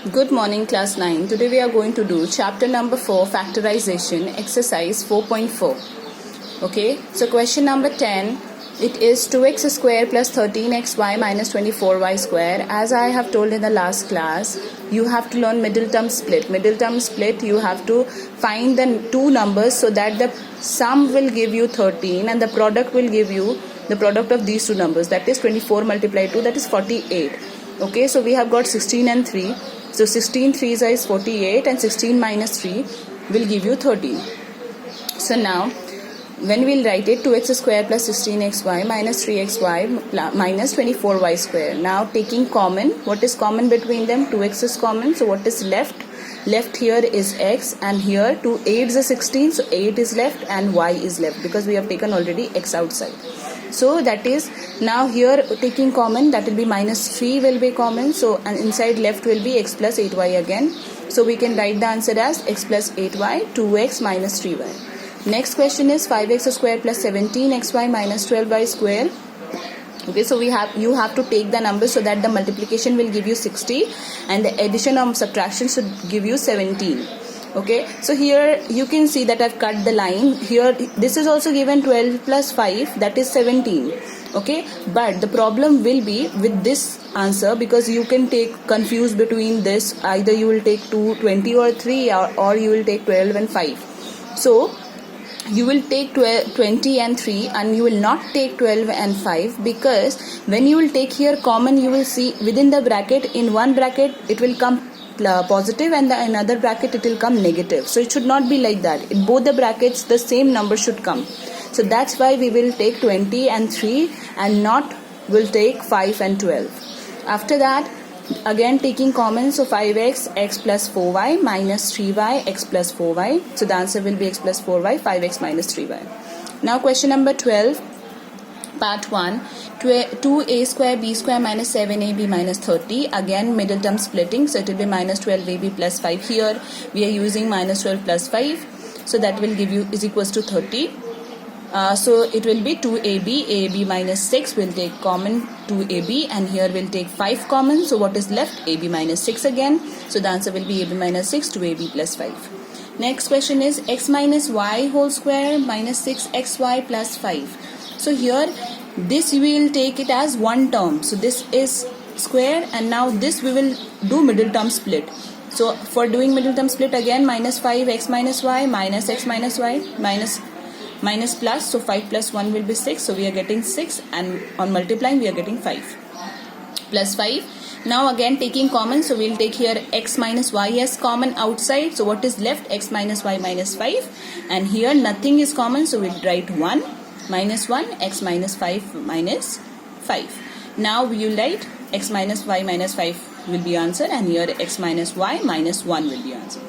Good morning, class 9. Today we are going to do chapter number 4, factorization, exercise 4.4. Okay, so question number 10, it is 2x square plus 13xy minus 24y square. As I have told in the last class, you have to learn middle term split. Middle term split, you have to find the two numbers so that the sum will give you 13 and the product will give you the product of these two numbers, that is 24 multiplied 2, that is 48. Okay, so we have got 16 and 3. So 16 3s is 48 and 16 minus 3 will give you 13. So now when we'll write it, 2x square plus 16xy minus 3xy minus 24y square. Now taking common, what is common between them? 2x is common, so what is left? Left here is x and here 2 8s is 16, so 8 is left and y is left because we have taken already x outside. So that is, now here taking common, that will be minus 3 will be common, so and inside left will be x plus 8y again. So we can write the answer as x plus 8y, 2x minus 3y. Next question is 5x square plus 17xy minus 12y square. Okay, so you have to take the number so that the multiplication will give you 60 and the addition or subtraction should give you 17. Okay, so here you can see that I've cut the line here. This is also given 12 plus 5, that is 17. Okay, but the problem will be with this answer because you can take confused between this, either you will take 2 20 or 3 or you will take 12 and 5. So you will take 20 and 3 and you will not take 12 and 5, because when you will take here common, you will see within the bracket, in one bracket it will come positive and in another bracket it will come negative. So it should not be like that. In both the brackets the same number should come. So that's why we will take 20 and 3 and not will take 5 and 12. After that, again taking common, so 5x, x plus 4y minus 3y, x plus 4y. So the answer will be x plus 4y, 5x minus 3y. Now question number 12, part 1, 2a square b square minus 7ab minus 30. Again middle term splitting, so it will be minus 12ab plus 5. Here we are using minus 12 plus 5, so that will give you is equals to 30. So it will be 2ab, ab minus 6 will take common 2ab and here will take 5 common. So what is left? ab minus 6 again. So the answer will be ab minus 6, 2ab plus 5. Next question is x minus y whole square minus 6xy plus 5. So here this we will take it as one term. So this is square and now this we will do middle term split. So for doing middle term split, again minus 5 x minus y minus x minus y minus plus, so 5 plus 1 will be 6, so we are getting 6 and on multiplying we are getting 5 plus 5. Now again taking common, so we will take here x minus y as common outside, so what is left? X minus y minus 5, and here nothing is common, so we will write 1 minus 1, x minus 5 minus 5. Now we will write x minus y minus 5 will be answer, and here x minus y minus 1 will be answer.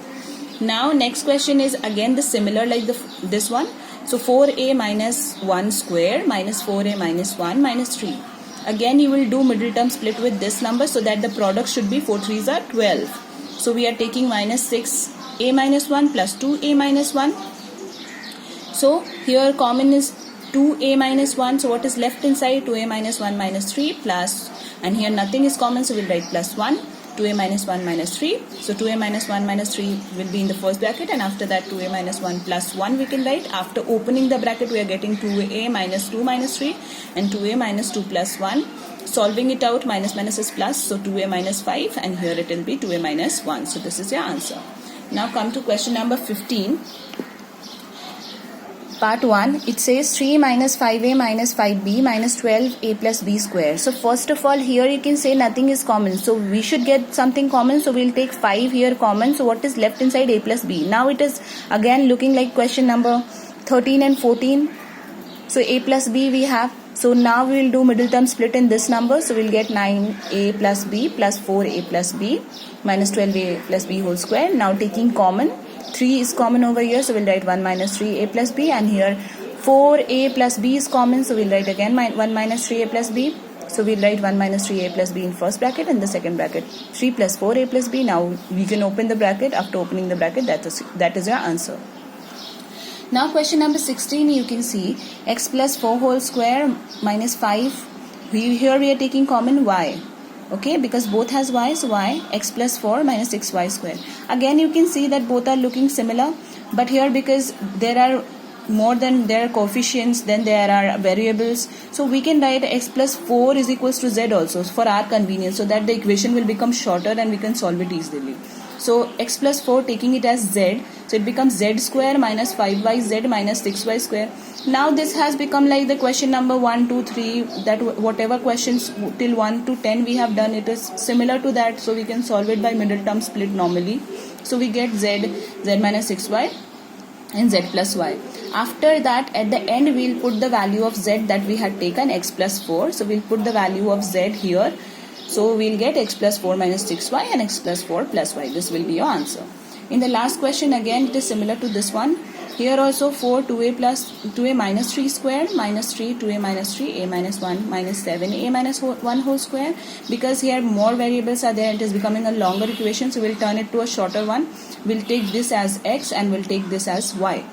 Now next question is again the similar like this one. So 4a minus 1 square minus 4a minus 1 minus 3. Again you will do middle term split with this number so that the product should be 4 3s are 12. So we are taking minus 6a minus 1 plus 2a minus 1. So here common is 2a minus 1. So what is left inside? 2a minus 1 minus 3 plus, and here nothing is common, so we'll write plus 1. 2a minus 1 minus 3. So 2a minus 1 minus 3 will be in the first bracket, and after that 2a minus 1 plus 1 we can write. After opening the bracket we are getting 2a minus 2 minus 3 and 2a minus 2 plus 1. Solving it out, minus minus is plus, so 2a minus 5 and here it will be 2a minus 1. So this is your answer. Now come to question number 15. Part 1, it says 3 minus 5a minus 5b minus 12a plus b square. So first of all here you can say nothing is common. So we should get something common. So we'll take 5 here common. So what is left inside? A plus b. Now it is again looking like question number 13 and 14. So a plus b we have. So now we will do middle term split in this number. So we'll get 9a plus b plus 4a plus b minus 12a plus b whole square. Now taking common, 3 is common over here, so we'll write 1 minus 3a plus b, and here 4a plus b is common, so we'll write again 1 minus 3a plus b. So we'll write 1 minus 3a plus b in first bracket, and the second bracket 3 plus 4a plus b. Now we can open the bracket. After opening the bracket, that is your answer. Now question number 16, you can see x plus 4 whole square minus 5. Here we are taking common y. Okay, because both has y, so y x plus 4 minus 6y square. Again you can see that both are looking similar, but here because there are more than there are coefficients, then there are variables, so we can write x plus 4 is equals to z also for our convenience, so that the equation will become shorter and we can solve it easily. So x plus 4, taking it as z, so it becomes z square minus 5yz minus 6y square. Now this has become like the question number 1, 2, 3, that whatever questions till 1 to 10 we have done, it is similar to that, so we can solve it by middle term split normally. So we get z minus 6y and z plus y. After that, at the end we'll put the value of z that we had taken, x plus 4, so we'll put the value of z here. So we'll get x plus 4 minus 6y and x plus 4 plus y. This will be your answer. In the last question, again it is similar to this one. Here also 4 2a minus 3 squared minus 3 2a minus 3 a minus 1 minus 7 a minus 1 whole square. Because here more variables are there, it is becoming a longer equation, so we'll turn it to a shorter one. We'll take this as x and we'll take this as y.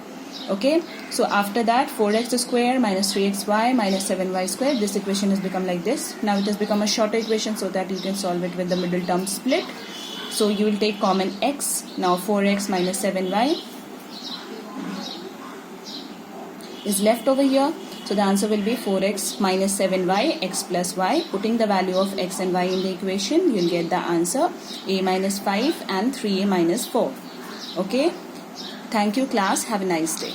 Okay, so after that 4x square minus 3xy minus 7y square, this equation has become like this. Now it has become a shorter equation, so that you can solve it with the middle term split. So you will take common x. Now 4x minus 7y is left over here, so the answer will be 4x minus 7y x plus y. Putting the value of x and y in the equation, you will get the answer a minus 5 and 3a minus 4. Okay, thank you class, have a nice day.